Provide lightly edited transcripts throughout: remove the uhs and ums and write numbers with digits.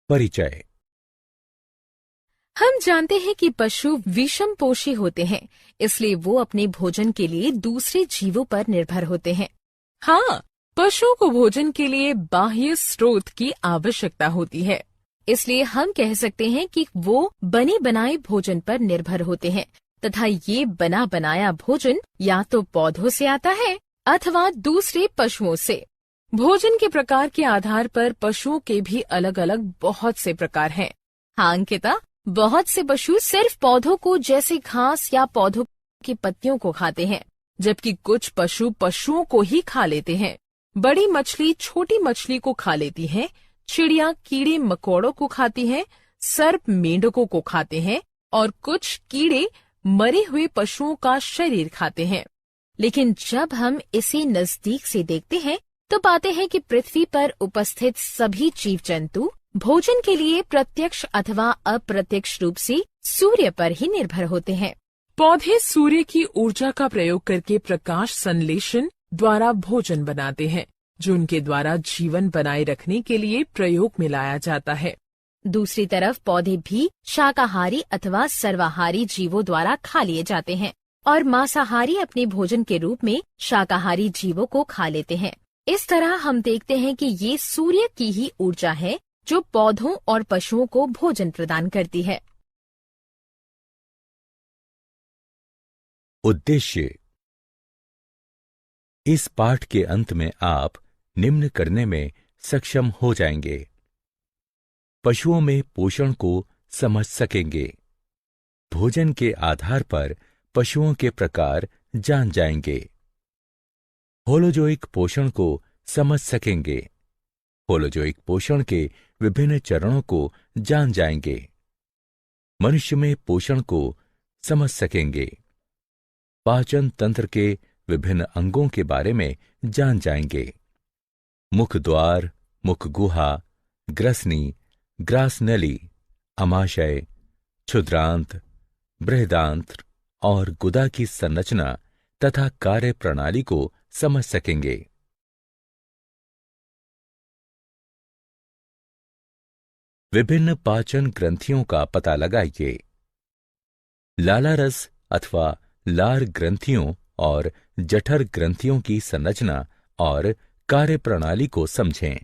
परिचय। हम जानते हैं कि पशु विषमपोषी होते हैं, इसलिए वो अपने भोजन के लिए दूसरे जीवों पर निर्भर होते हैं। हाँ, पशुओं को भोजन के लिए बाह्य स्रोत की आवश्यकता होती है, इसलिए हम कह सकते हैं कि वो बने बनाए भोजन पर निर्भर होते हैं तथा ये बना बनाया भोजन या तो पौधों से आता है अथवा दूसरे पशुओं से। भोजन के प्रकार के आधार पर पशुओं के भी अलग अलग बहुत से प्रकार हैं। हाँ अंकिता, बहुत से पशु सिर्फ पौधों को जैसे घास या पौधों की पत्तियों को खाते हैं, जबकि कुछ पशु पशुओं को ही खा लेते हैं। बड़ी मछली छोटी मछली को खा लेती है, चिड़िया कीड़े मकोड़ों को खाती है, सर्प मेंढकों को खाते हैं और कुछ कीड़े मरे हुए पशुओं का शरीर खाते हैं। लेकिन जब हम इसे नजदीक से देखते हैं तो पाते हैं कि पृथ्वी पर उपस्थित सभी जीव जंतु भोजन के लिए प्रत्यक्ष अथवा अप्रत्यक्ष रूप से सूर्य पर ही निर्भर होते हैं। पौधे सूर्य की ऊर्जा का प्रयोग करके प्रकाश संश्लेषण द्वारा भोजन बनाते हैं, जो उनके द्वारा जीवन बनाए रखने के लिए प्रयोग में लाया जाता है। दूसरी तरफ पौधे भी शाकाहारी अथवा सर्वाहारी जीवों द्वारा खा लिए जाते हैं और मांसाहारी अपने भोजन के रूप में शाकाहारी जीवों को खा लेते हैं। इस तरह हम देखते हैं कि ये सूर्य की ही ऊर्जा है जो पौधों और पशुओं को भोजन प्रदान करती है। उद्देश्य। इस पाठ के अंत में आप निम्न करने में सक्षम हो जाएंगे। पशुओं में पोषण को समझ सकेंगे। भोजन के आधार पर पशुओं के प्रकार जान जाएंगे। होलोजोइक पोषण को समझ सकेंगे। होलोजोइक पोषण के विभिन्न चरणों को जान जाएंगे। मनुष्य में पोषण को समझ सकेंगे। पाचन तंत्र के विभिन्न अंगों के बारे में जान जाएंगे। मुख द्वार, मुख गुहा, ग्रसनी, ग्रासनली, अमाशय, क्षुद्रांत, बृहदांत्र और गुदा की संरचना तथा कार्य प्रणाली को समझ सकेंगे। विभिन्न पाचन ग्रंथियों का पता लगाइए। लालारस अथवा लार ग्रंथियों और जठर ग्रंथियों की संरचना और कार्यप्रणाली को समझें।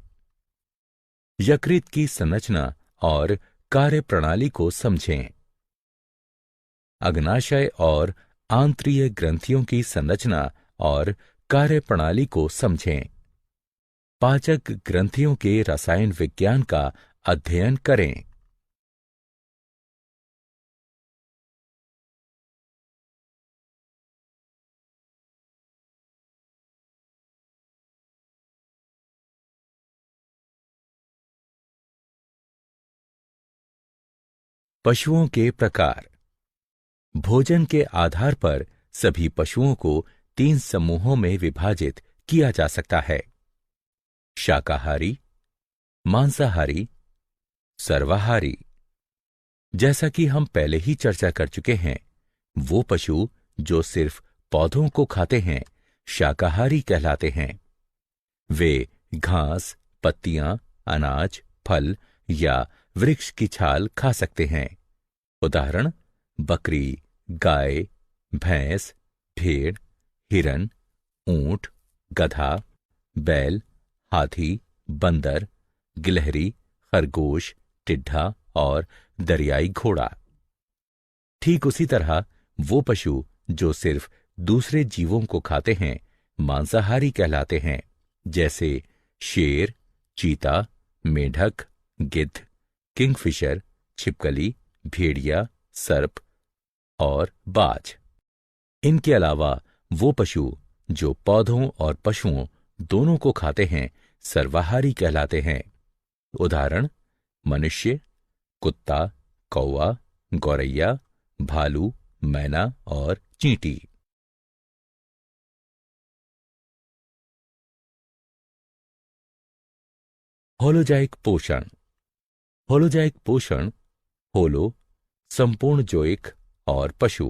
यकृत की संरचना और कार्यप्रणाली को समझें। अग्नाशय और आंत्रीय ग्रंथियों की संरचना और कार्यप्रणाली को समझें। पाचक ग्रंथियों के रसायन विज्ञान का अध्ययन करें। पशुओं के प्रकार। भोजन के आधार पर सभी पशुओं को 3 समूहों में विभाजित किया जा सकता है: शाकाहारी, मांसाहारी, सर्वाहारी। जैसा कि हम पहले ही चर्चा कर चुके हैं, वो पशु जो सिर्फ पौधों को खाते हैं शाकाहारी कहलाते हैं। वे घास, पत्तियां, अनाज, फल या वृक्ष की छाल खा सकते हैं। उदाहरण: बकरी, गाय, भैंस, भेड़, हिरन, ऊंट, गधा, बैल, हाथी, बंदर, गिलहरी, खरगोश, टिड्ढा और दरियाई घोड़ा। ठीक उसी तरह वो पशु जो सिर्फ दूसरे जीवों को खाते हैं मांसाहारी कहलाते हैं, जैसे शेर, चीता, मेढक, गिद्ध, किंगफिशर, छिपकली, भेड़िया, सर्प और बाज। इनके अलावा वो पशु जो पौधों और पशुओं दोनों को खाते हैं सर्वाहारी कहलाते हैं। उदाहरण: मनुष्य, कुत्ता, कौवा, गौरैया, भालू, मैना और चींटी। होलोजाइक पोषण। होलोजाइक पोषण, होलो संपूर्ण जोइक और पशु,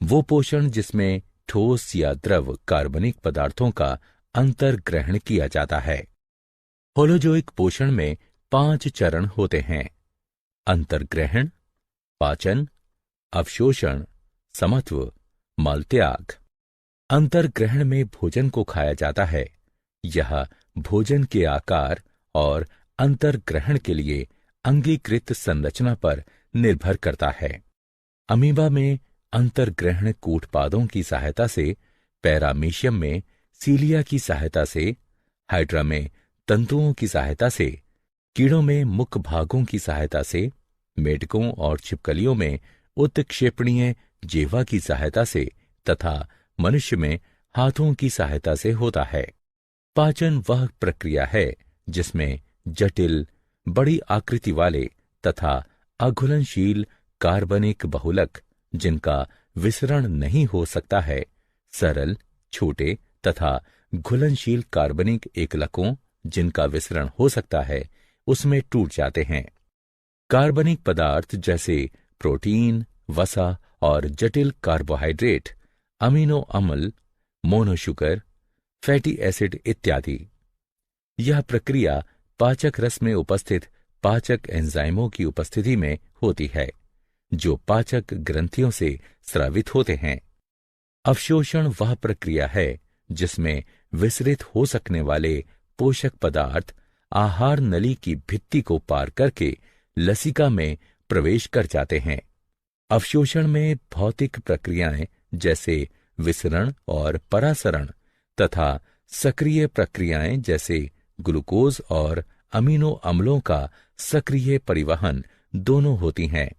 वो पोषण जिसमें ठोस या द्रव कार्बनिक पदार्थों का अंतर्ग्रहण किया जाता है। होलोजोइक पोषण में 5 चरण होते हैं: अंतर्ग्रहण, पाचन, अवशोषण, समत्व, मलत्याग। अंतर्ग्रहण में भोजन को खाया जाता है। यह भोजन के आकार और अंतर्ग्रहण के लिए अंगीकृत संरचना पर निर्भर करता है। अमीबा में अंतर्ग्रहण कूटपादों की सहायता से, पैरामीशियम में सीलिया की सहायता से, हाइड्रा में तंतुओं की सहायता से, कीड़ों में मुख भागों की सहायता से, मेढकों और छिपकलियों में उत्क्षेपणीय जिह्वा की सहायता से तथा मनुष्य में हाथों की सहायता से होता है। पाचन वह प्रक्रिया है जिसमें जटिल, बड़ी आकृति वाले तथा अघुलनशील कार्बनिक बहुलक, जिनका विसरण नहीं हो सकता है, सरल, छोटे तथा घुलनशील कार्बनिक एकलकों, जिनका विसरण हो सकता है, उसमें टूट जाते हैं। कार्बनिक पदार्थ जैसे प्रोटीन, वसा और जटिल कार्बोहाइड्रेट, अमीनो अम्ल, मोनोशुगर, फैटी एसिड इत्यादि। यह प्रक्रिया पाचक रस में उपस्थित पाचक एंजाइमों की उपस्थिति में होती है, जो पाचक ग्रंथियों से स्रावित होते हैं। अवशोषण वह प्रक्रिया है जिसमें विसरित हो सकने वाले पोषक पदार्थ आहार नली की भित्ति को पार करके लसिका में प्रवेश कर जाते हैं। अवशोषण में भौतिक प्रक्रियाएं जैसे विसरण और परासरण तथा सक्रिय प्रक्रियाएं जैसे ग्लूकोज और अमीनो अम्लों का सक्रिय परिवहन दोनों होती हैं।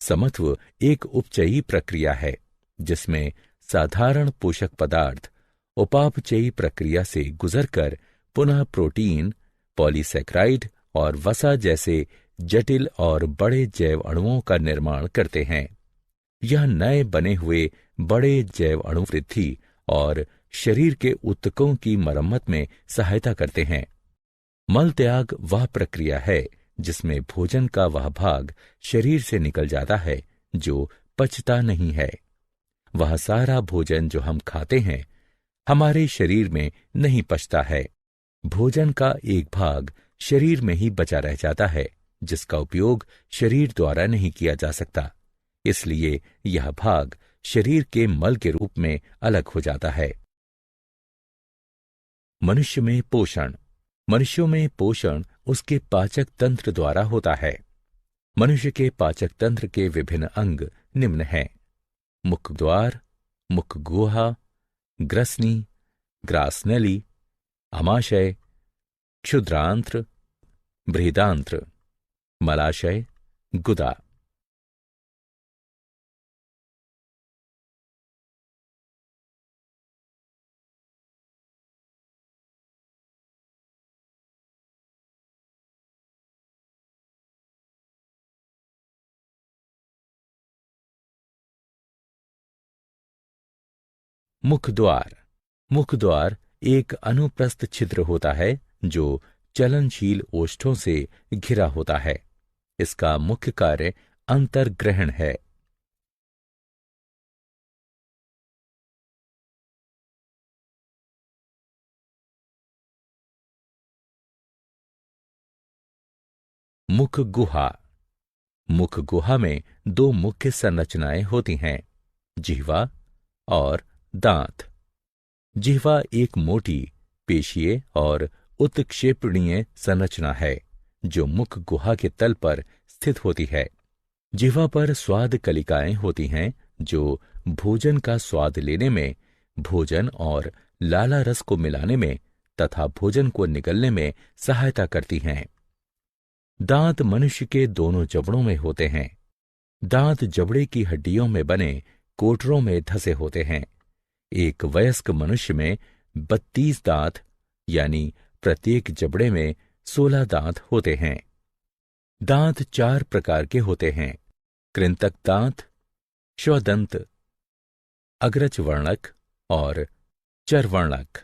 समत्व एक उपचयी प्रक्रिया है जिसमें साधारण पोषक पदार्थ उपापचयी प्रक्रिया से गुजरकर पुनः प्रोटीन, पॉलीसैकेराइड और वसा जैसे जटिल और बड़े जैव अणुओं का निर्माण करते हैं। यह नए बने हुए बड़े जैव अणु वृद्धि और शरीर के ऊतकों की मरम्मत में सहायता करते हैं। मल त्याग वह प्रक्रिया है जिसमें भोजन का वह भाग शरीर से निकल जाता है जो पचता नहीं है। वह सारा भोजन जो हम खाते हैं हमारे शरीर में नहीं पचता है। भोजन का एक भाग शरीर में ही बचा रह जाता है जिसका उपयोग शरीर द्वारा नहीं किया जा सकता, इसलिए यह भाग शरीर के मल के रूप में अलग हो जाता है। मनुष्य में पोषण। मनुष्यों में पोषण उसके पाचक तंत्र द्वारा होता है। मनुष्य के पाचक तंत्र के विभिन्न अंग निम्न हैं: मुख द्वार, मुख गुहा, ग्रसनी, ग्रासनली, आमाशय, क्षुद्रांत्र, बृहदांत्र, मलाशय, गुदा। मुख द्वार। मुख द्वार एक अनुप्रस्थ छिद्र होता है जो चलनशील ओष्ठों से घिरा होता है। इसका मुख्य कार्य अंतर्ग्रहण है। मुख गुहा। मुख गुहा में दो मुख्य संरचनाएं होती हैं: जिह्वा और दांत। जिह्वा एक मोटी, पेशीय और उत्क्षेपणीय संरचना है जो मुख गुहा के तल पर स्थित होती है। जिह्वा पर स्वाद कलिकाएं होती हैं जो भोजन का स्वाद लेने में, भोजन और लाला रस को मिलाने में तथा भोजन को निगलने में सहायता करती हैं। दांत मनुष्य के दोनों जबड़ों में होते हैं। दांत जबड़े की हड्डियों में बने कोटरों में धसे होते हैं। एक वयस्क मनुष्य में 32 दांत यानी प्रत्येक जबड़े में 16 दांत होते हैं। दांत 4 प्रकार के होते हैं: कृंतक दांत, श्वदंत, अग्रजवर्णक और चरवर्णक।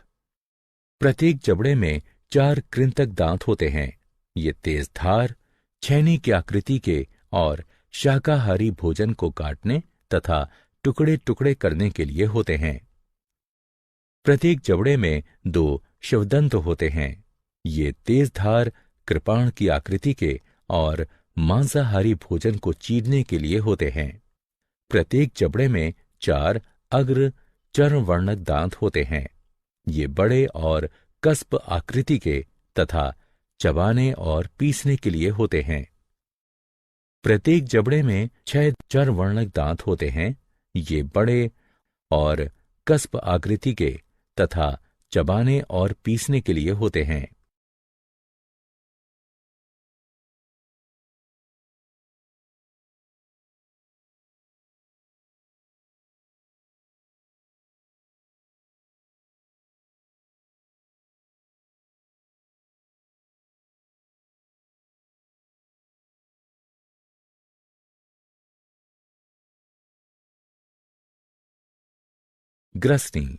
प्रत्येक जबड़े में 4 कृंतक दांत होते हैं। ये तेज धार, छेनी की आकृति के और शाकाहारी भोजन को काटने तथा टुकड़े टुकड़े करने के लिए होते हैं। प्रत्येक जबड़े में 2 श्वदंत होते हैं। ये तेज धार कृपाण की आकृति के और मांसाहारी भोजन को चीरने के लिए होते हैं। प्रत्येक जबड़े में 4 अग्र चर्मवर्णक दांत होते हैं। ये बड़े और कस्प आकृति के तथा चबाने और पीसने के लिए होते हैं। प्रत्येक जबड़े में 6 चर्मवर्णक दांत होते हैं। ये बड़े और कस्प आकृति के तथा चबाने और पीसने के लिए होते हैं। ग्रसनी।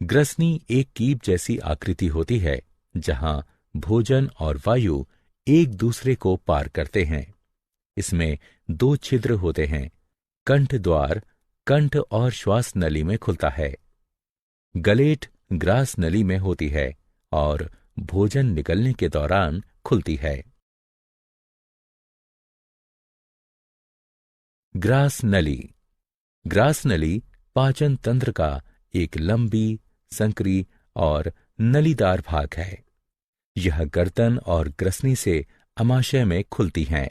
ग्रसनी एक कीप जैसी आकृति होती है जहां भोजन और वायु एक दूसरे को पार करते हैं। इसमें 2 छिद्र होते हैं। कंठ द्वार कंठ और श्वास नली में खुलता है। गलेट ग्रास नली में होती है और भोजन निकलने के दौरान खुलती है। ग्रास नली। ग्रास नली पाचन तंत्र का एक लंबी, संकरी और नलीदार भाग है। यह गर्दन और ग्रसनी से अमाशय में खुलती हैं।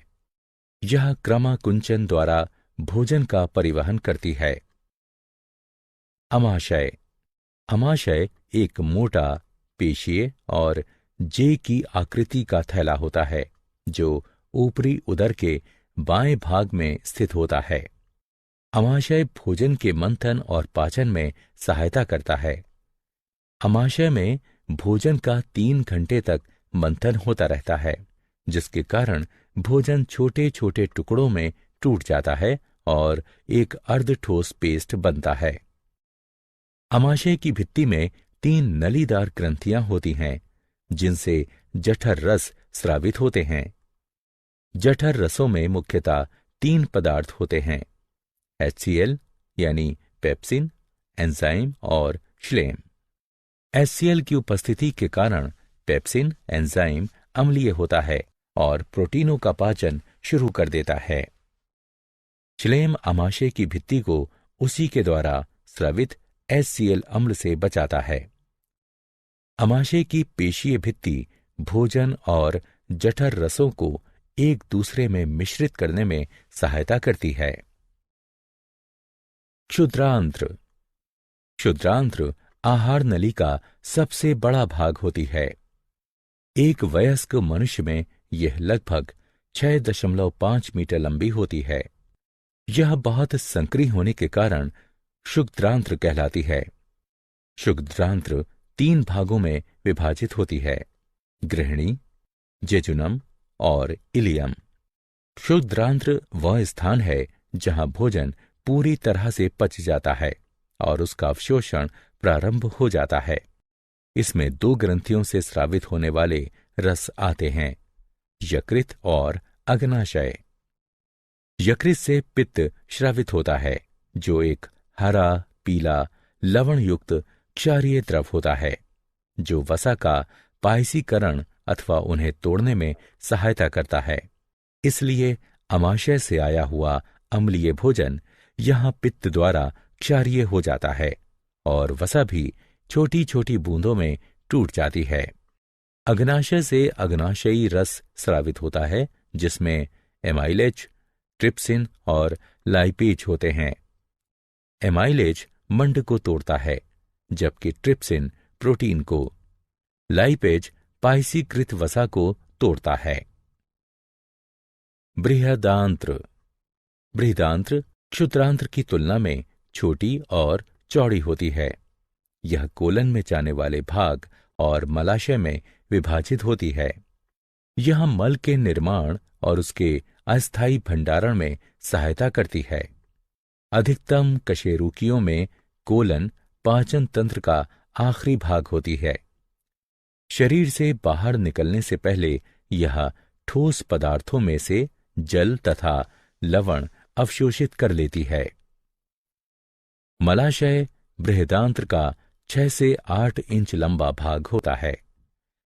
यह क्रमाकुंचन द्वारा भोजन का परिवहन करती है। अमाशय। अमाशय एक मोटा, पेशीय और जे की आकृति का थैला होता है जो ऊपरी उदर के बाएं भाग में स्थित होता है। अमाशय भोजन के मंथन और पाचन में सहायता करता है। अमाशय में भोजन का 3 घंटे तक मंथन होता रहता है, जिसके कारण भोजन छोटे छोटे टुकड़ों में टूट जाता है और एक अर्धठोस पेस्ट बनता है। अमाशय की भित्ति में 3 नलीदार ग्रंथियां होती हैं, जिनसे जठर रस स्रावित होते हैं। जठर रसों में मुख्यतः 3 पदार्थ होते हैं: HCl यानी पेप्सिन, एंजाइम और श्लेम। HCl की उपस्थिति के कारण पेप्सिन एंजाइम अम्लीय होता है और प्रोटीनों का पाचन शुरू कर देता है। श्लेम अमाशय की भित्ति को उसी के द्वारा स्रावित HCl अम्ल से बचाता है। अमाशय की पेशीय भित्ति भोजन और जठर रसों को एक दूसरे में मिश्रित करने में सहायता करती है। क्षुद्रांत्र। क्षुद्रांत्र आहार नली का सबसे बड़ा भाग होती है। एक वयस्क मनुष्य में यह लगभग 6.5 मीटर लंबी होती है। यह बहुत संकरी होने के कारण क्षुद्रांत्र कहलाती है। क्षुद्रांत्र 3 भागों में विभाजित होती है: गृहिणी, जेजुनम और इलियम। क्षुद्रांत्र वह स्थान है जहां भोजन पूरी तरह से पच जाता है और उसका अवशोषण प्रारंभ हो जाता है। इसमें 2 ग्रंथियों से स्रावित होने वाले रस आते हैं: यकृत और अग्नाशय। यकृत से पित्त स्रावित होता है, जो एक हरा पीला लवण युक्त क्षारीय द्रव होता है, जो वसा का पायसीकरण अथवा उन्हें तोड़ने में सहायता करता है। इसलिए अमाशय से आया हुआ अम्लीय भोजन यहाँ पित्त द्वारा क्षारीय हो जाता है और वसा भी छोटी छोटी बूंदों में टूट जाती है। अग्नाशय से अग्नाशयी रस स्रावित होता है, जिसमें एमाइलेज, ट्रिप्सिन और लाइपेज होते हैं। एमाइलेज मंड को तोड़ता है, जबकि ट्रिप्सिन प्रोटीन को, लाइपेज पायसीकृत वसा को तोड़ता है। बृहदांत्र। बृहदांत्र क्षुद्रांत्र की तुलना में छोटी और चौड़ी होती है। यह कोलन में जाने वाले भाग और मलाशय में विभाजित होती है। यह मल के निर्माण और उसके अस्थायी भंडारण में सहायता करती है। अधिकतम कशेरुकियों में कोलन पाचन तंत्र का आखिरी भाग होती है। शरीर से बाहर निकलने से पहले यह ठोस पदार्थों में से जल तथा लवण अवशोषित कर लेती है। मलाशय बृहदांत्र का 6 से 8 इंच लंबा भाग होता है।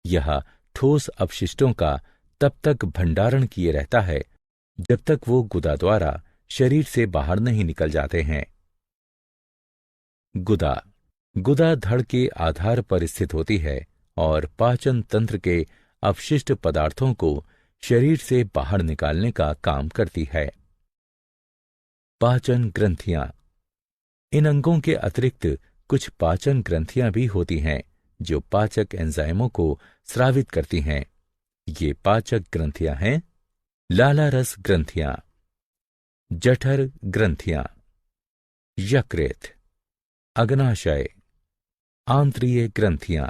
यह ठोस अपशिष्टों का तब तक भंडारण किए रहता है जब तक वो गुदा द्वारा शरीर से बाहर नहीं निकल जाते हैं। गुदा गुदा धड़ के आधार पर स्थित होती है और पाचन तंत्र के अपशिष्ट पदार्थों को शरीर से बाहर निकालने का काम करती है। पाचन ग्रंथियां। इन अंगों के अतिरिक्त कुछ पाचन ग्रंथियां भी होती हैं जो पाचक एंजाइमों को स्रावित करती हैं। ये पाचक ग्रंथियां हैं लालारस ग्रंथियां, जठर ग्रंथियां, यकृत, अग्नाशय, आंत्रीय ग्रंथियां।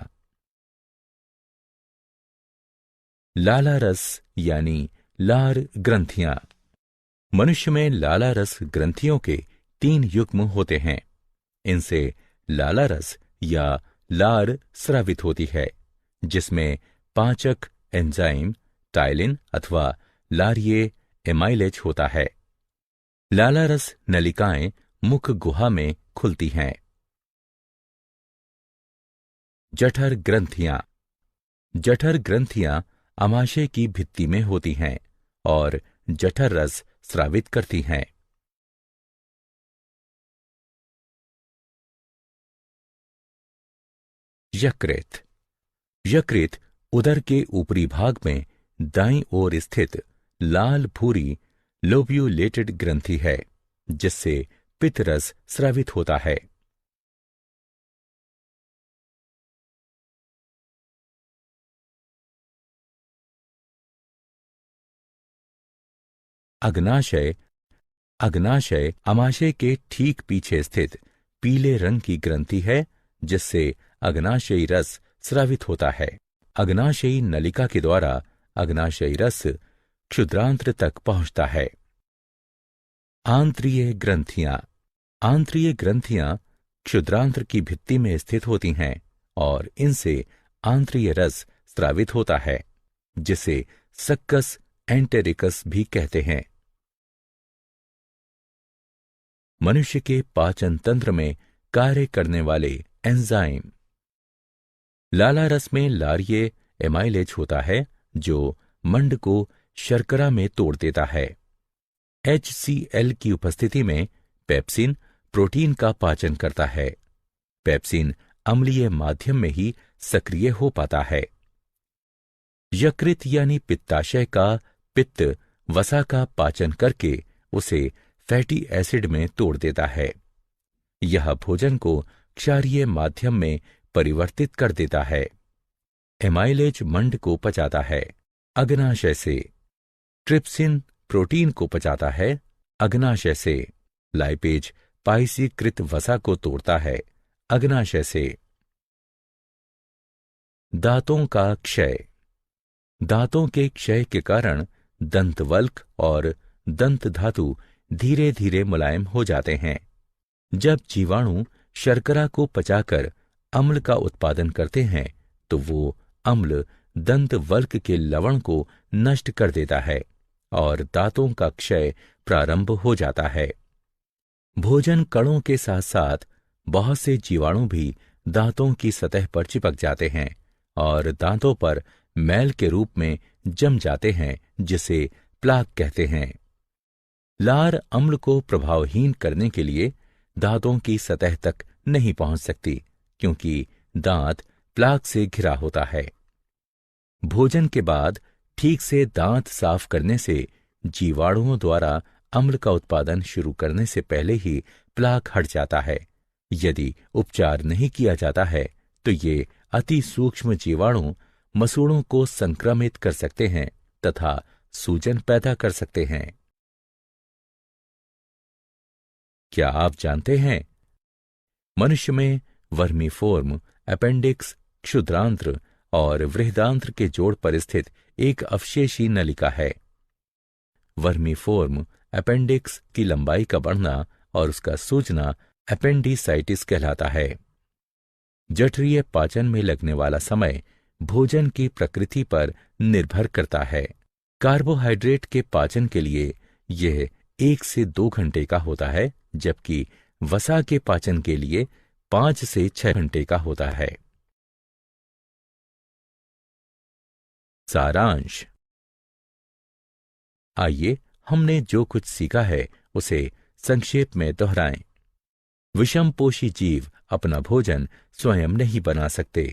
लालारस यानी लार ग्रंथियां। मनुष्य में लालारस ग्रंथियों के 3 युग्म होते हैं। इनसे लालारस या लार स्रावित होती है, जिसमें पाचक एंजाइम टाइलिन अथवा लारिये एमाइलेज होता है। लालारस नलिकाएं मुख गुहा में खुलती हैं। जठर ग्रंथियां। जठर ग्रंथियां आमाशय की भित्ति में होती हैं और जठर रस स्रावित करती हैं। यकृत। यकृत उदर के ऊपरी भाग में दाईं ओर स्थित लाल भूरी लोब्यूलेटेड ग्रंथि है, जिससे पित्त रस स्रावित होता है। अग्नाशय। अग्नाशय आमाशय के ठीक पीछे स्थित पीले रंग की ग्रंथि है, जिससे अग्नाशयी रस स्रावित होता है। अग्नाशयी नलिका के द्वारा अग्नाशयी रस क्षुद्रांत्र तक पहुंचता है। आंत्रीय ग्रंथियां। आंत्रीय ग्रंथियां क्षुद्रांत्र की भित्ति में स्थित होती हैं और इनसे आंत्रीय रस स्रावित होता है, जिसे सक्कस एंटेरिकस भी कहते हैं। मनुष्य के पाचन तंत्र में कार्य करने वाले एंजाइम। लालारस में लारिये एमाइलेज होता है, जो मंड को शर्करा में तोड़ देता है। HCl की उपस्थिति में पेप्सिन प्रोटीन का पाचन करता है। पेप्सिन अम्लीय माध्यम में ही सक्रिय हो पाता है। यकृत यानी पित्ताशय का पित्त वसा का पाचन करके उसे फैटी एसिड में तोड़ देता है। यह भोजन को क्षारीय माध्यम में परिवर्तित कर देता है। एमाइलेज मंड को पचाता है। अग्नाशय से ट्रिप्सिन प्रोटीन को पचाता है। अग्नाशय से लाइपेज पाइसीकृत वसा को तोड़ता है। अग्नाशय से दांतों का क्षय। दांतों के क्षय के कारण दंतवल्क और दंत धातु धीरे धीरे मुलायम हो जाते हैं। जब जीवाणु शर्करा को पचाकर अम्ल का उत्पादन करते हैं तो वो अम्ल दंतवल्क के लवण को नष्ट कर देता है और दांतों का क्षय प्रारंभ हो जाता है। भोजन कणों के साथ साथ बहुत से जीवाणु भी दांतों की सतह पर चिपक जाते हैं और दांतों पर मैल के रूप में जम जाते हैं, जिसे प्लाक कहते हैं। लार अम्ल को प्रभावहीन करने के लिए दांतों की सतह तक नहीं पहुंच सकती, क्योंकि दांत प्लाक से घिरा होता है। भोजन के बाद ठीक से दांत साफ करने से जीवाणुओं द्वारा अम्ल का उत्पादन शुरू करने से पहले ही प्लाक हट जाता है। यदि उपचार नहीं किया जाता है तो ये अति सूक्ष्म जीवाणु मसूड़ों को संक्रमित कर सकते हैं तथा सूजन पैदा कर सकते हैं। क्या आप जानते हैं, मनुष्य में वर्मीफोर्म, अपेंडिक्स, क्षुद्रांत्र और वृहदांत्र के जोड़ पर स्थित एक अवशेषी नलिका है। वर्मीफोर्म अपेंडिक्स की लंबाई का बढ़ना और उसका सूजना अपेंडिसाइटिस कहलाता है। जठरीय पाचन में लगने वाला समय भोजन की प्रकृति पर निर्भर करता है। कार्बोहाइड्रेट के पाचन के लिए यह 1 से 2 घंटे का होता है, जबकि वसा के पाचन के लिए 5 से 6 घंटे का होता है। सारांश। आइए हमने जो कुछ सीखा है उसे संक्षेप में दोहराएं। विषमपोषी जीव अपना भोजन स्वयं नहीं बना सकते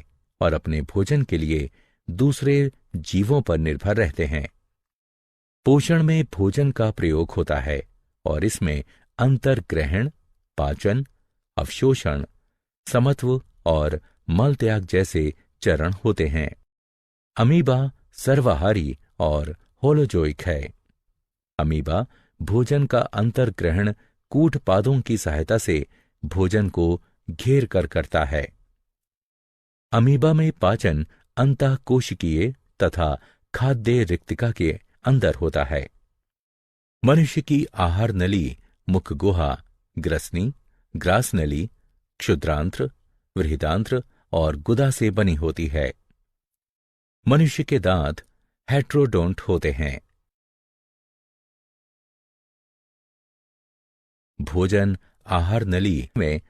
और अपने भोजन के लिए दूसरे जीवों पर निर्भर रहते हैं। पोषण में भोजन का प्रयोग होता है और इसमें अंतर्ग्रहण, पाचन, अवशोषण, समत्व और मल त्याग जैसे चरण होते हैं। अमीबा सर्वाहारी और होलोजोइक है। अमीबा भोजन का अंतर्ग्रहण कूटपादों की सहायता से भोजन को घेर कर करता है। अमीबा में पाचन अंतःकोशिकीय तथा खाद्य रिक्तिका के अंदर होता है। मनुष्य की आहार नली मुख गुहा, ग्रसनी, ग्रास नली, क्षुद्रांत्र, वृहदांत्र और गुदा से बनी होती है। मनुष्य के दांत हेट्रोडोंट होते हैं। भोजन आहार नली में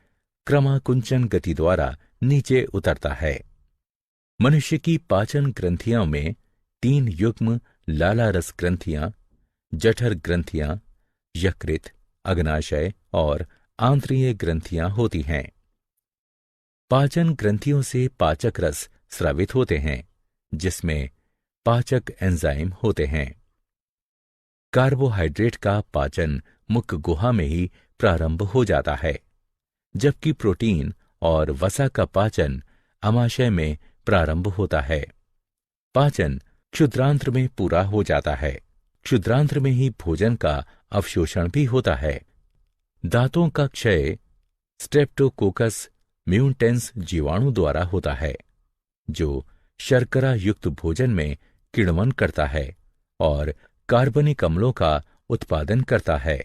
क्रमाकुंचन गति द्वारा नीचे उतरता है। मनुष्य की पाचन ग्रंथियों में 3 युग्म लाला रस ग्रंथियां, जठर ग्रंथियां, यकृत, अग्नाशय और आंत्रीय ग्रंथियां होती हैं। पाचन ग्रंथियों से पाचक रस स्रावित होते हैं, जिसमें पाचक एंजाइम होते हैं। कार्बोहाइड्रेट का पाचन मुख गुहा में ही प्रारंभ हो जाता है, जबकि प्रोटीन और वसा का पाचन अमाशय में प्रारंभ होता है। पाचन क्षुद्रांत्र में पूरा हो जाता है। क्षुद्रांत्र में ही भोजन का अवशोषण भी होता है। दांतों का क्षय स्ट्रेप्टोकोकस म्यूटेंस जीवाणु द्वारा होता है, जो शर्करा युक्त भोजन में किण्वन करता है और कार्बनिक अम्लों का उत्पादन करता है।